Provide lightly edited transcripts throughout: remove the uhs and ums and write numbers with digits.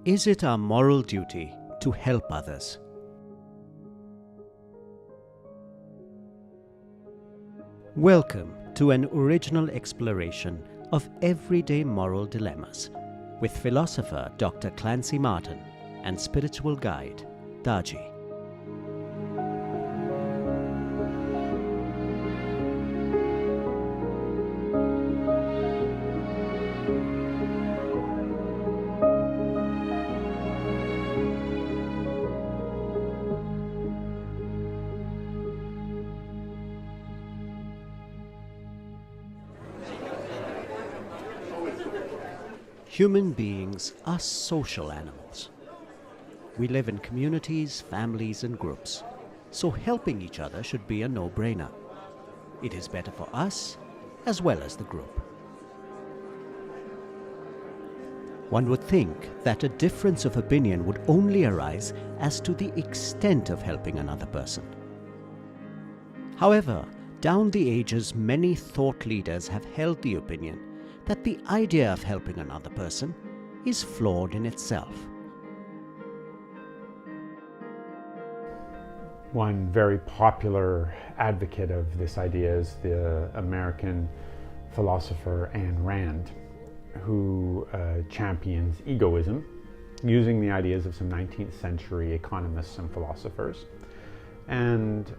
Is it our moral duty to help others? Welcome to an original exploration of everyday moral dilemmas with philosopher Dr. Clancy Martin and spiritual guide Daji. Human beings are social animals. We live in communities, families, and groups, so helping each other should be a no-brainer. It is better for us as well as the group. One would think that a difference of opinion would only arise as to the extent of helping another person. However, down the ages, many thought leaders have held the opinion that the idea of helping another person is flawed in itself. One very popular advocate of this idea is the American philosopher Ayn Rand, who champions egoism using the ideas of some 19th century economists and philosophers. And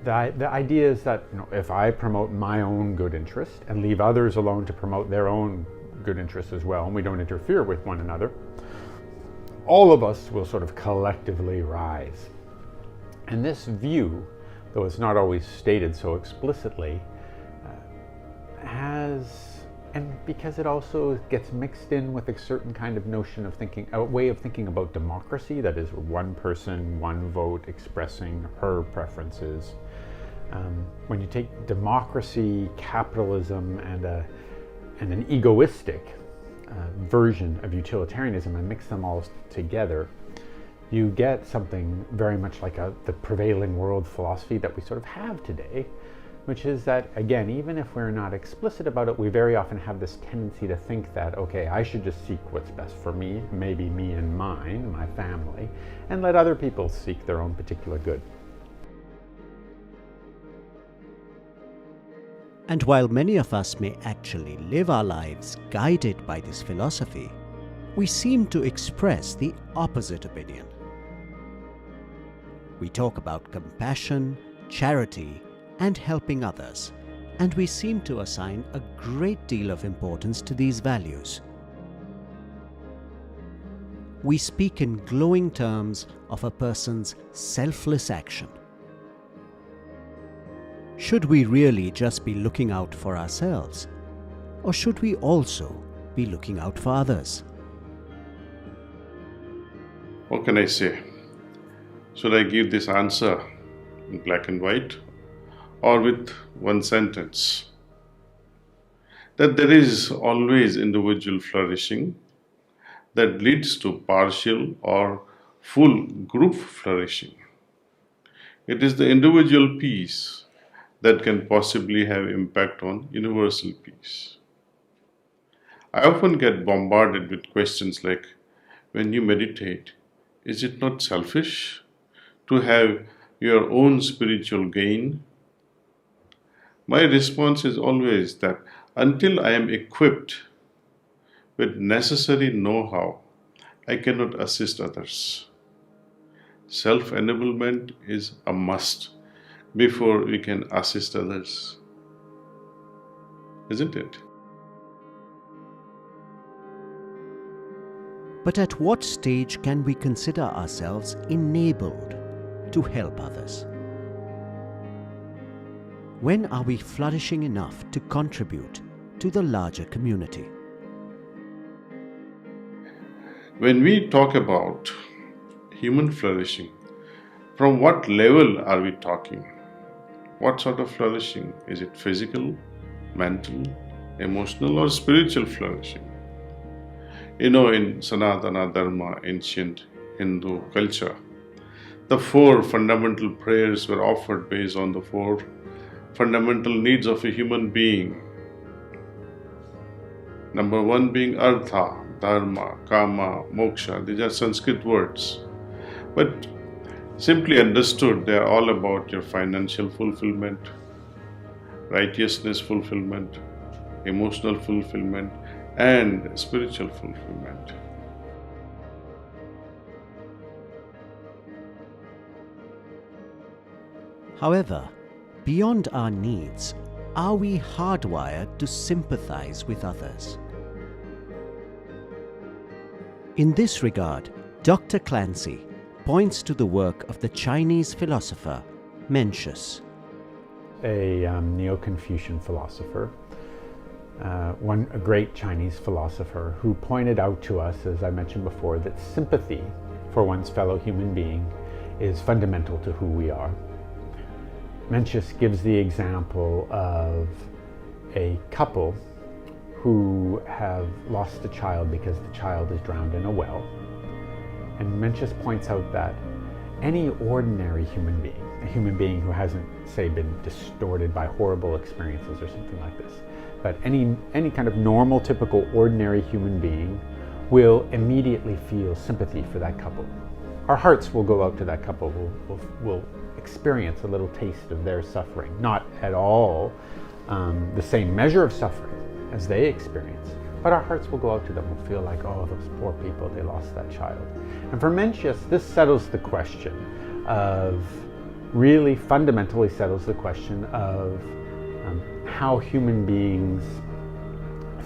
the idea is that, if I promote my own good interest and leave others alone to promote their own good interest as well, and we don't interfere with one another, all of us will sort of collectively rise. And this view, though it's not always stated so explicitly, and because it also gets mixed in with a certain kind of notion of thinking, a way of thinking about democracy, that is one person, one vote expressing her preferences. When you take democracy, capitalism, and an egoistic version of utilitarianism and mix them all together, you get something very much like the prevailing world philosophy that we sort of have today, which is that, again, even if we're not explicit about it, we very often have this tendency to think that, okay, I should just seek what's best for me, maybe me and mine, my family, and let other people seek their own particular good. And while many of us may actually live our lives guided by this philosophy, we seem to express the opposite opinion. We talk about compassion, charity, and helping others, and we seem to assign a great deal of importance to these values. We speak in glowing terms of a person's selfless action. Should we really just be looking out for ourselves, or should we also be looking out for others? What can I say? Should I give this answer in black and white, or with one sentence? That there is always individual flourishing that leads to partial or full group flourishing. It is the individual peace that can possibly have impact on universal peace. I often get bombarded with questions like, when you meditate, is it not selfish to have your own spiritual gain? My response is always that until I am equipped with necessary know-how, I cannot assist others. Self-enablement is a must before we can assist others. Isn't it? But at what stage can we consider ourselves enabled to help others? When are we flourishing enough to contribute to the larger community? When we talk about human flourishing, from what level are we talking? What sort of flourishing? Is it physical, mental, emotional, or spiritual flourishing? In Sanatana Dharma, ancient Hindu culture, the 4 fundamental prayers were offered based on the 4 fundamental needs of a human being. Number one being artha, dharma, kama, moksha. These are Sanskrit words. But simply understood, they are all about your financial fulfillment, righteousness fulfillment, emotional fulfillment, and spiritual fulfillment. However, beyond our needs, are we hardwired to sympathize with others? In this regard, Dr. Clancy points to the work of the Chinese philosopher Mencius, a Neo-Confucian philosopher, a great Chinese philosopher who pointed out to us, as I mentioned before, that sympathy for one's fellow human being is fundamental to who we are. Mencius gives the example of a couple who have lost a child because the child is drowned in a well. And Mencius points out that any ordinary human being, a human being who hasn't, say, been distorted by horrible experiences or something like this, but any kind of normal, typical, ordinary human being will immediately feel sympathy for that couple. Our hearts will go out to that couple, will experience a little taste of their suffering. Not at all the same measure of suffering as they experience, but our hearts will go out to them. We'll feel like, oh, those poor people, they lost that child. And for Mencius, this settles the question of, really fundamentally settles the question of how human beings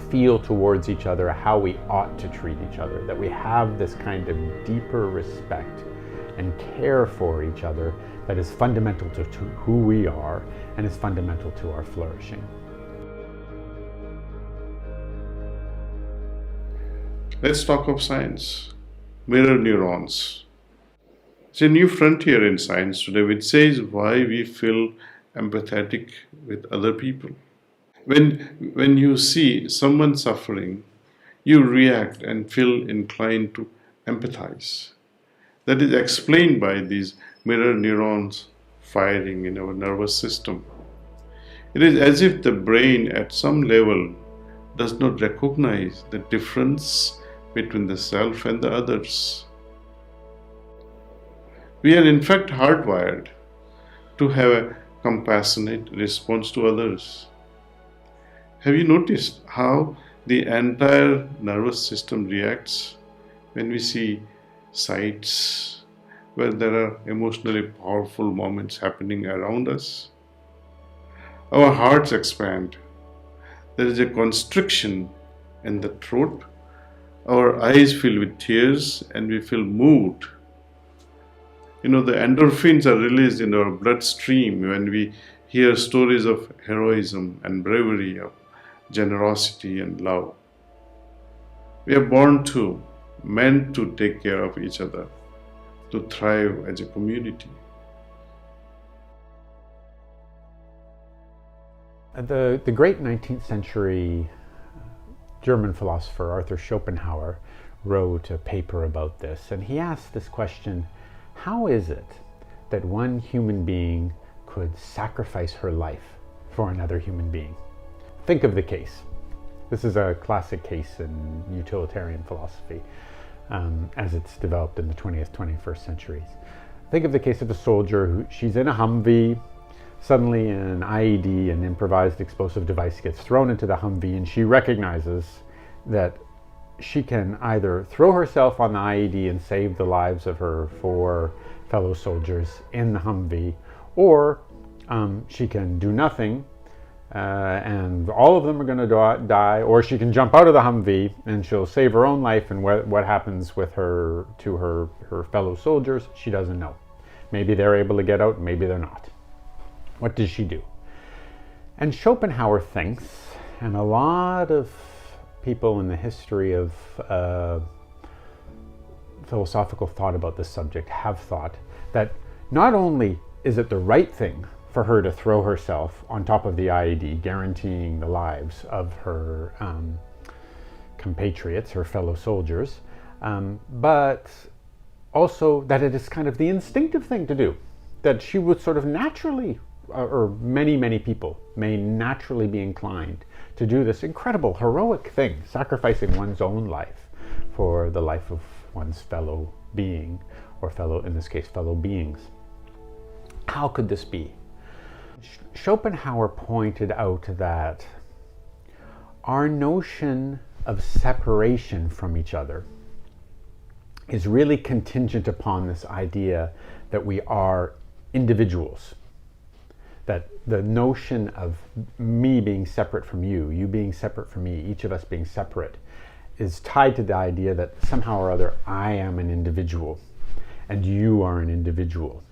feel towards each other, how we ought to treat each other, that we have this kind of deeper respect and care for each other that is fundamental to who we are and is fundamental to our flourishing. Let's talk of science. Mirror neurons. It's a new frontier in science today which says why we feel empathetic with other people. When you see someone suffering, you react and feel inclined to empathize. That is explained by these mirror neurons firing in our nervous system. It is as if the brain at some level does not recognize the difference between the self and the others. We are in fact hardwired to have a compassionate response to others. Have you noticed how the entire nervous system reacts when we see sights where there are emotionally powerful moments happening around us? Our hearts expand. There is a constriction in the throat. Our eyes fill with tears and we feel moved. The endorphins are released in our bloodstream when we hear stories of heroism and bravery, of generosity and love. We are meant to take care of each other, to thrive as a community. The great 19th century German philosopher Arthur Schopenhauer wrote a paper about this, and he asked this question: how is it that one human being could sacrifice her life for another human being? Think of the case. This is a classic case in utilitarian philosophy as it's developed in the 20th, 21st centuries. Think of the case of a soldier she's in a Humvee. Suddenly an IED, an improvised explosive device, gets thrown into the Humvee, and she recognizes that she can either throw herself on the IED and save the lives of her 4 fellow soldiers in the Humvee, or she can do nothing and all of them are going to die, or she can jump out of the Humvee and she'll save her own life, and what happens with her to her fellow soldiers, she doesn't know. Maybe they're able to get out, maybe they're not. What does she do? And Schopenhauer thinks, and a lot of people in the history of philosophical thought about this subject have thought that not only is it the right thing for her to throw herself on top of the IED, guaranteeing the lives of her compatriots, her fellow soldiers, but also that it is kind of the instinctive thing to do, that she would sort of naturally or many people may naturally be inclined to do this incredible, heroic thing, sacrificing one's own life for the life of one's fellow being, or in this case, fellow beings. How could this be? Schopenhauer pointed out that our notion of separation from each other is really contingent upon this idea that we are individuals. That the notion of me being separate from you, you being separate from me, each of us being separate, is tied to the idea that somehow or other I am an individual and you are an individual.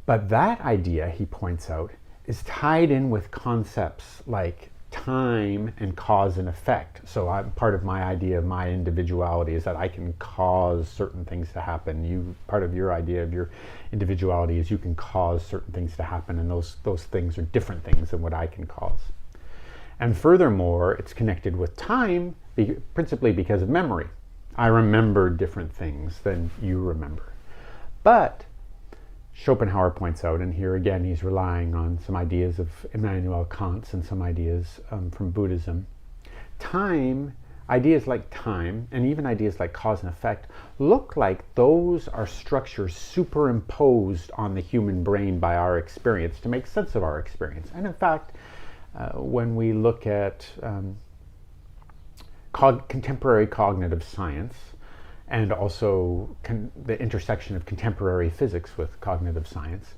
But that idea, he points out, is tied in with concepts like time and cause and effect. So part of my idea of my individuality is that I can cause certain things to happen. Part of your idea of your individuality is you can cause certain things to happen, and those things are different things than what I can cause. And furthermore, it's connected with time, principally because of memory. I remember different things than you remember. But Schopenhauer points out, and here again he's relying on some ideas of Immanuel Kant's and some ideas from Buddhism, ideas like time, and even ideas like cause and effect, look like those are structures superimposed on the human brain by our experience to make sense of our experience. And in fact, when we look at contemporary cognitive science, and also the intersection of contemporary physics with cognitive science,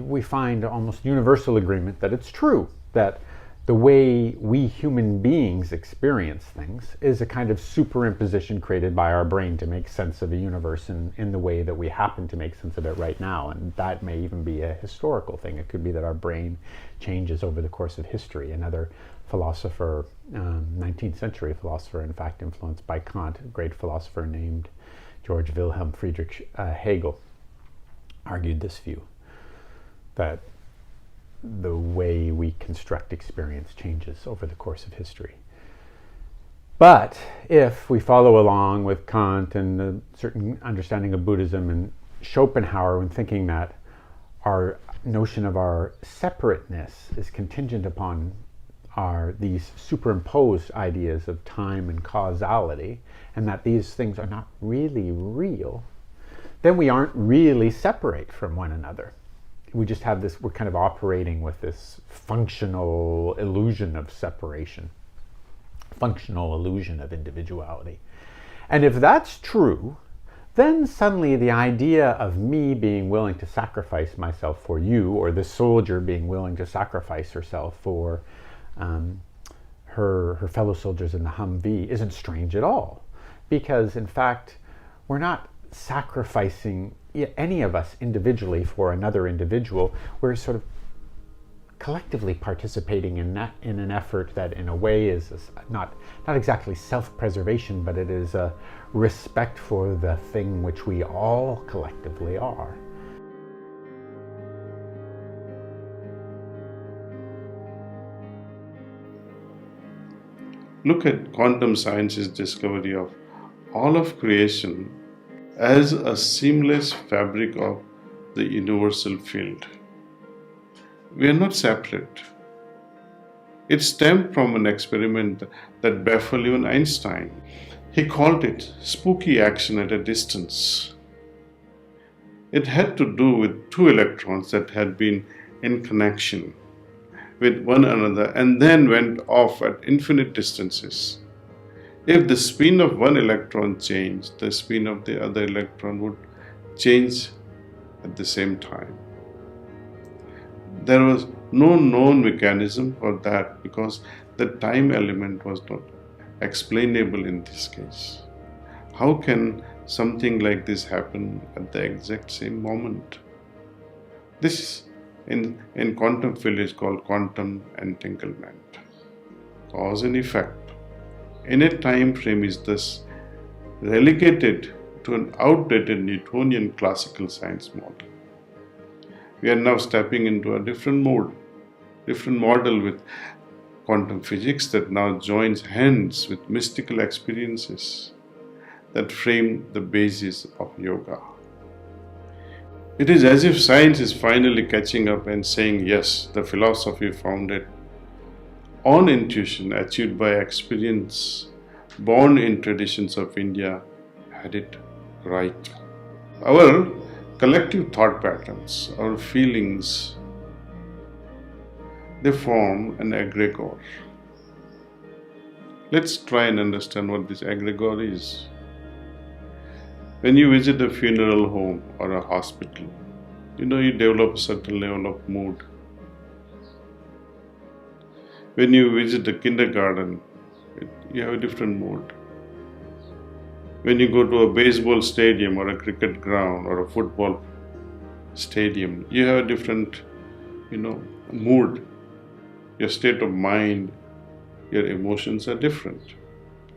we find almost universal agreement that it's true that the way we human beings experience things is a kind of superimposition created by our brain to make sense of the universe in the way that we happen to make sense of it right now. And that may even be a historical thing. It could be that our brain changes over the course of history. Another philosopher, 19th century philosopher, in fact influenced by Kant, a great philosopher named George Wilhelm Friedrich Hegel, argued this view, that the way we construct experience changes over the course of history. But if we follow along with Kant and a certain understanding of Buddhism and Schopenhauer when thinking that our notion of our separateness is contingent upon these superimposed ideas of time and causality, and that these things are not really real, then we aren't really separate from one another. We just have this, we're kind of operating with this functional illusion of separation, functional illusion of individuality. And if that's true, then suddenly the idea of me being willing to sacrifice myself for you, or the soldier being willing to sacrifice herself for her fellow soldiers in the Humvee, isn't strange at all. Because in fact, we're not sacrificing any of us individually for another individual. We're sort of collectively participating in an effort that in a way is not exactly self-preservation, but it is a respect for the thing which we all collectively are. Look at quantum science's discovery of all of creation as a seamless fabric of the universal field. We are not separate. It stemmed from an experiment that baffled even Einstein. He called it spooky action at a distance. It had to do with two electrons that had been in connection with one another and then went off at infinite distances. If the spin of one electron changed, the spin of the other electron would change at the same time. There was no known mechanism for that because the time element was not explainable in this case. How can something like this happen at the exact same moment? This in quantum field is called quantum entanglement. Cause and effect in a time frame is thus relegated to an outdated Newtonian classical science model. We are now stepping into a different model with quantum physics that now joins hands with mystical experiences that frame the basis of yoga. It is as if science is finally catching up and saying, yes, the philosophy founded on intuition, achieved by experience, born in traditions of India, had it right. Our collective thought patterns, our feelings, they form an egregore. Let's try and understand what this egregore is. When you visit a funeral home or a hospital, you develop a certain level of mood. When you visit a kindergarten, you have a different mood. When you go to a baseball stadium or a cricket ground or a football stadium, you have a different, mood. Your state of mind, your emotions are different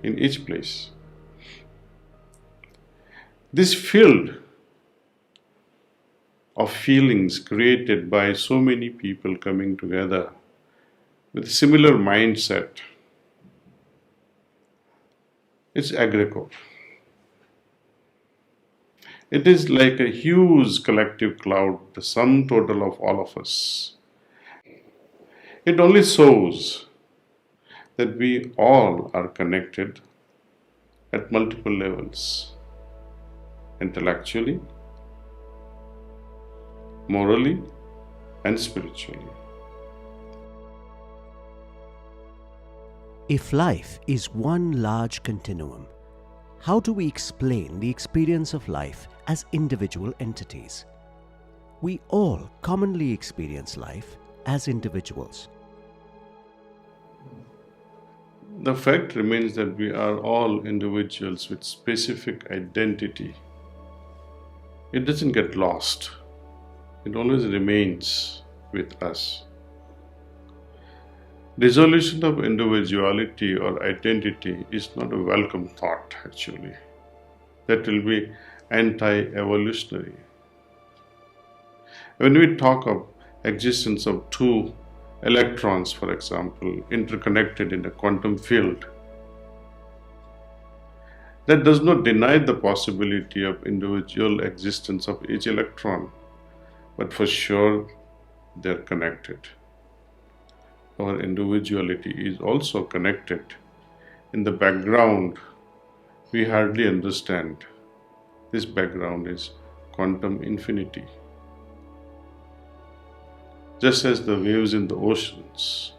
in each place. This field of feelings created by so many people coming together with similar mindset, it's egregore. It is like a huge collective cloud, the sum total of all of us. It only shows that we all are connected at multiple levels, intellectually, morally, and spiritually. If life is one large continuum, how do we explain the experience of life as individual entities? We all commonly experience life as individuals. The fact remains that we are all individuals with specific identity. It doesn't get lost. It always remains with us. Dissolution of individuality or identity is not a welcome thought, actually. That will be anti-evolutionary. When we talk of existence of two electrons, for example, interconnected in a quantum field, that does not deny the possibility of individual existence of each electron, but for sure they're connected. Our individuality is also connected. In the background, we hardly understand. This background is quantum infinity. Just as the waves in the oceans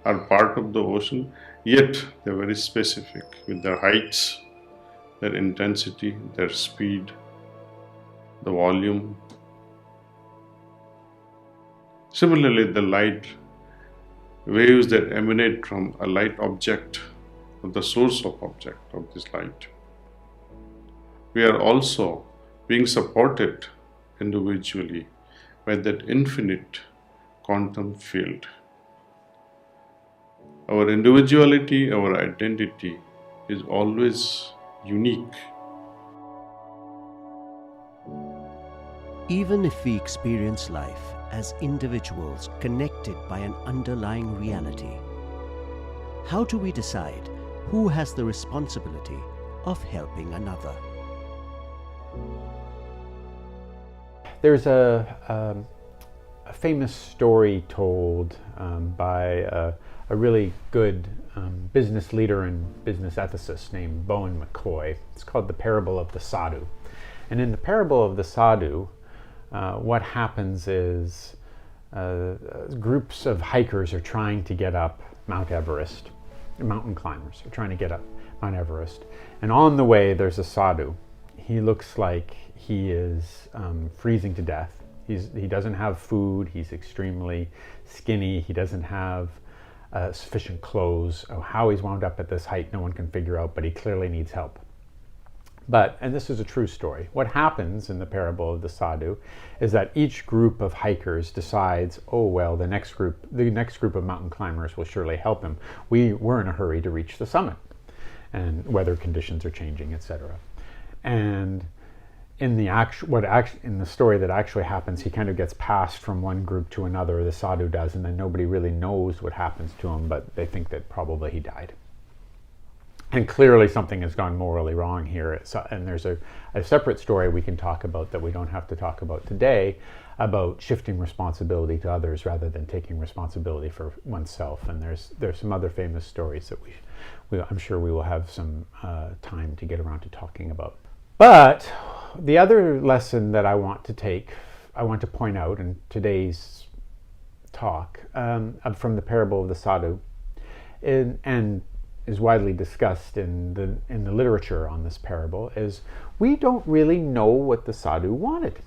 are part of the ocean, yet they're very specific with their heights, their intensity, their speed, the volume. Similarly, the light waves that emanate from a light object, or the source of object of this light. We are also being supported individually by that infinite quantum field. Our individuality, our identity is always unique. Even if we experience life as individuals connected by an underlying reality, how do we decide who has the responsibility of helping another? There's a famous story told by a really good business leader and business ethicist named Bowen McCoy. It's called The Parable of the Sadhu. And in the Parable of the Sadhu, what happens is groups of hikers are trying to get up Mount Everest. Mountain climbers are trying to get up Mount Everest. And on the way, there's a sadhu. He looks like he is freezing to death. He doesn't have food. He's extremely skinny. He doesn't have sufficient clothes. How he's wound up at this height, no one can figure out, but he clearly needs help. But, and this is a true story, what happens in the parable of the sadhu is that each group of hikers decides, oh well, the next group of mountain climbers will surely help him. We're in a hurry to reach the summit, and weather conditions are changing, etc. And in the story that actually happens, he kind of gets passed from one group to another, the sadhu does, and then nobody really knows what happens to him, but they think that probably he died. And clearly something has gone morally wrong here. And there's a separate story we can talk about that we don't have to talk about today, about shifting responsibility to others rather than taking responsibility for oneself. And there's some other famous stories that I'm sure we will have some time to get around to talking about. But the other lesson that I want to point out in today's talk from the parable of the sadhu, and is widely discussed in the literature on this parable, is we don't really know what the sadhu wanted.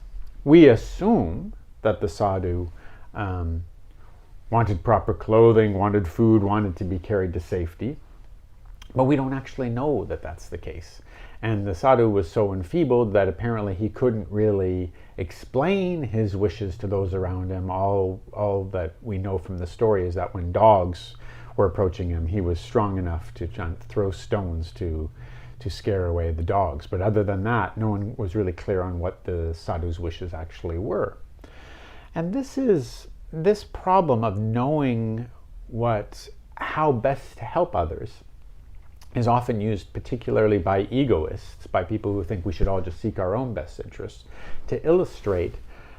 We assume that the sadhu wanted proper clothing, wanted food, wanted to be carried to safety, but we don't actually know that that's the case. And the sadhu was so enfeebled that apparently he couldn't really explain his wishes to those around him. All that we know from the story is that when dogs were approaching him, he was strong enough to throw stones to scare away the dogs. But other than that, no one was really clear on what the sadhu's wishes actually were. And this problem of knowing how best to help others is often used particularly by egoists, by people who think we should all just seek our own best interests, to illustrate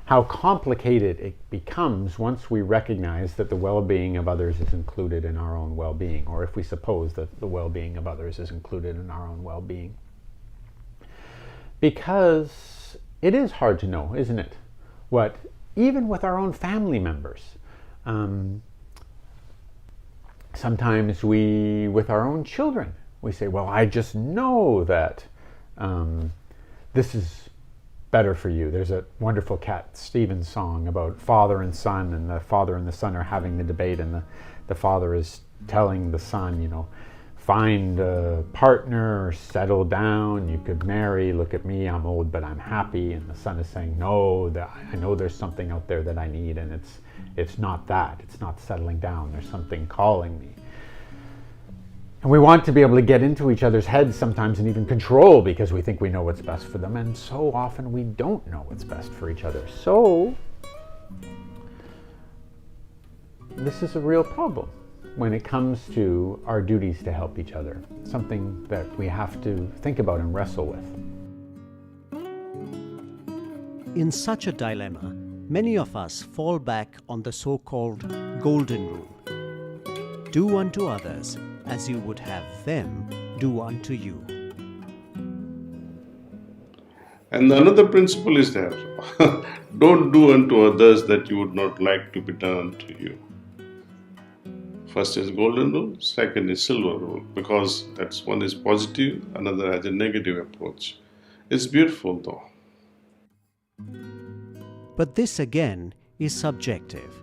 how complicated it becomes once we recognize that the well-being of others is included in our own well-being, or if we suppose that the well-being of others is included in our own well-being. Because it is hard to know, isn't it? Even with our own family members. Sometimes with our own children, we say, well, I just know that this is better for you. There's a wonderful Cat Stevens song about father and son, and the father and the son are having the debate, and the father is telling the son, find a partner, settle down, you could marry, look at me, I'm old but I'm happy. And the son is saying, no, I know there's something out there that I need, and it's not that. It's not settling down. There's something calling me. And we want to be able to get into each other's heads sometimes and even control, because we think we know what's best for them. And so often we don't know what's best for each other. So this is a real problem when it comes to our duties to help each other. Something that we have to think about and wrestle with. In such a dilemma, many of us fall back on the so-called golden rule. Do unto others as you would have them do unto you. And another principle is there. Don't do unto others that you would not like to be done unto you. First is golden rule, second is silver rule, because one is positive, another has a negative approach. It's beautiful though. But this again is subjective.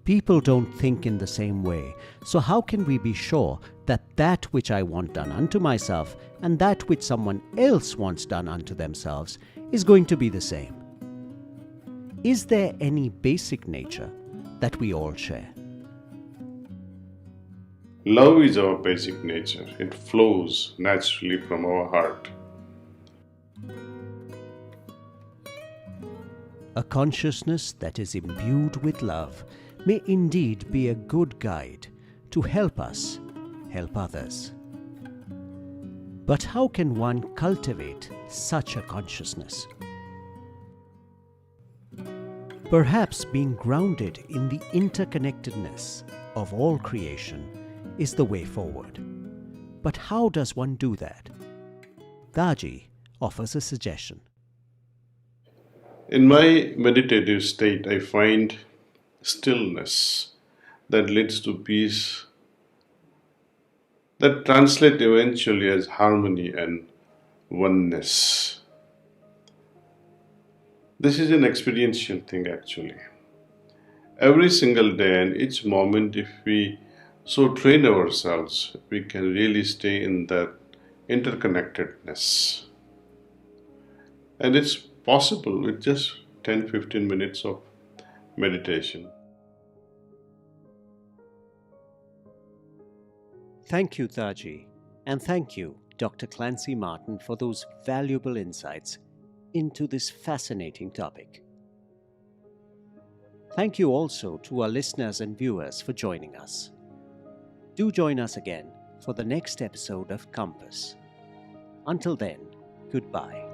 People don't think in the same way, so how can we be sure that which I want done unto myself and that which someone else wants done unto themselves is going to be the same? Is there any basic nature that we all share? Love is our basic nature. It flows naturally from our heart. A consciousness that is imbued with love may indeed be a good guide to help us help others. But how can one cultivate such a consciousness? Perhaps being grounded in the interconnectedness of all creation is the way forward. But how does one do that? Daji offers a suggestion. In my meditative state, I find stillness that leads to peace, that translate eventually as harmony and oneness. This is an experiential thing actually. Every single day and each moment, if we so train ourselves, we can really stay in that interconnectedness. And it's possible with just 10-15 minutes of meditation. Thank you, Daji, and thank you, Dr. Clancy Martin, for those valuable insights into this fascinating topic. Thank you also to our listeners and viewers for joining us. Do join us again for the next episode of Compass. Until then, goodbye.